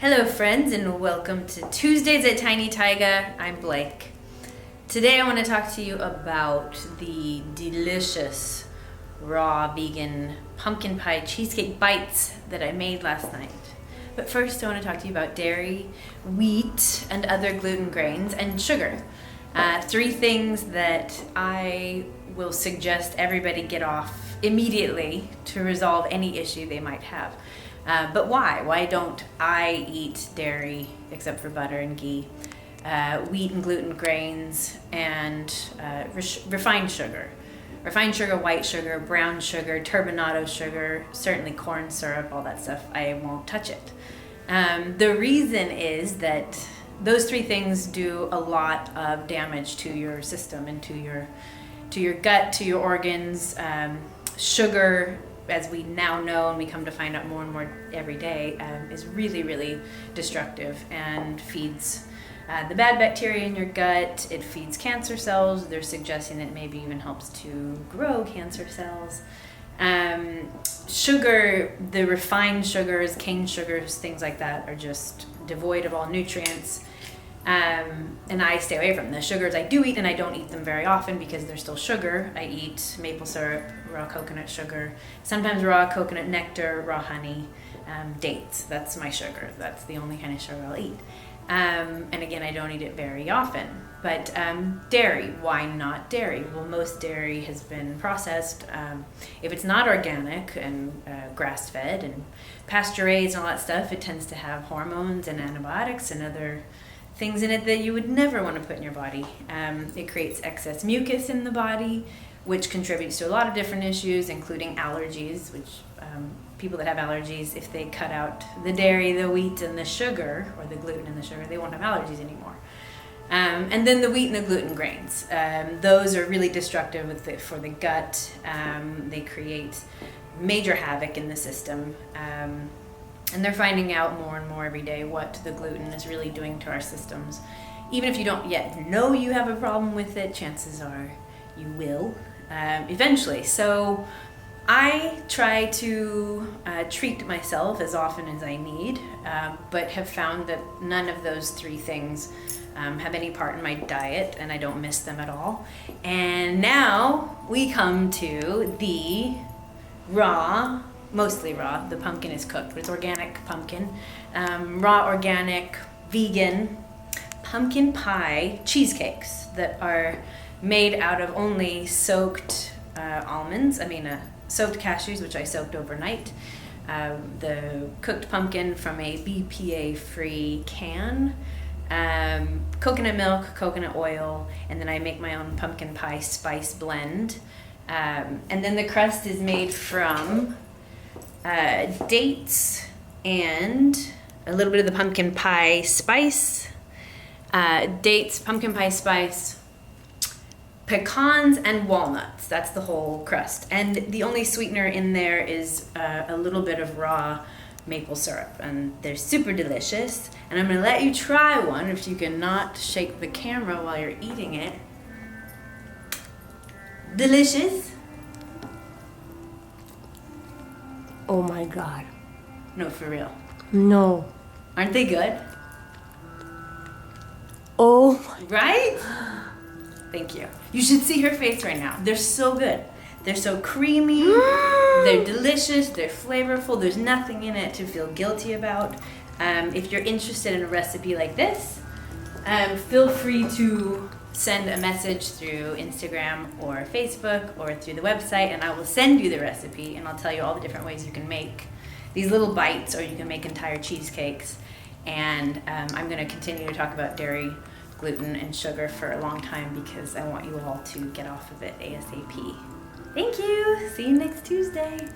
Hello friends and welcome to Tuesdays at Tiny Taiga. I'm Blake. Today I want to talk to you about the delicious raw vegan pumpkin pie cheesecake bites that I made last night. But first I want to talk to you about dairy, wheat, and other gluten grains, and sugar. Three things that I will suggest everybody get off immediately to resolve any issue they might have. But why? Why don't I eat dairy except for butter and ghee, wheat and gluten grains, and refined sugar? Refined sugar, white sugar, brown sugar, turbinado sugar, certainly corn syrup, all that stuff, I won't touch it. The reason is that those three things do a lot of damage to your system and to your gut, to your organs. Sugar, as we now know and we come to find out more and more every day, is really, really destructive and feeds the bad bacteria in your gut. It feeds cancer cells. They're suggesting that it maybe even helps to grow cancer cells. Sugar, the refined sugars, cane sugars, things like that are just devoid of all nutrients. And I stay away from the sugars I do eat, and I don't eat them very often because they're still sugar. I eat maple syrup, raw coconut sugar, sometimes raw coconut nectar, raw honey, dates. That's my sugar. That's the only kind of sugar I'll eat. And again, I don't eat it very often. But dairy, why not dairy? Well, most dairy has been processed. If it's not organic and grass-fed and pasture-raised and all that stuff, it tends to have hormones and antibiotics and other things in it that you would never want to put in your body. It creates excess mucus in the body, which contributes to a lot of different issues, including allergies, which people that have allergies, if they cut out the dairy, the wheat, and the sugar, or the gluten and the sugar, they won't have allergies anymore. And then the wheat and the gluten grains. Those are really destructive for the gut. They create major havoc in the system. And they're finding out more and more every day what the gluten is really doing to our systems. Even if you don't yet know you have a problem with it, chances are you will eventually. So I try to treat myself as often as I need, but have found that none of those three things have any part in my diet, and I don't miss them at all. And now we come to the raw, mostly raw. The pumpkin is cooked, but it's organic pumpkin. Raw, organic, vegan pumpkin pie cheesecakes that are made out of only soaked soaked cashews, which I soaked overnight. The cooked pumpkin from a BPA-free can. Coconut milk, coconut oil, and then I make my own pumpkin pie spice blend. And then the crust is made from dates and a little bit of the pumpkin pie spice, dates, pumpkin pie spice, pecans, and walnuts. That's the whole crust. And the only sweetener in there is a little bit of raw maple syrup. And they're super delicious. And I'm going to let you try one if you can not shake the camera while you're eating it. Delicious. Oh my God. No, for real. No. Aren't they good? Oh. Right? Thank you. You should see her face right now. They're so good. They're so creamy. They're delicious. They're flavorful. There's nothing in it to feel guilty about. If you're interested in a recipe like this, feel free to send a message through Instagram or Facebook or through the website, and I will send you the recipe, and I'll tell you all the different ways you can make these little bites, or you can make entire cheesecakes. And I'm going to continue to talk about dairy, gluten, and sugar for a long time because I want you all to get off of it ASAP. Thank you. See you next Tuesday.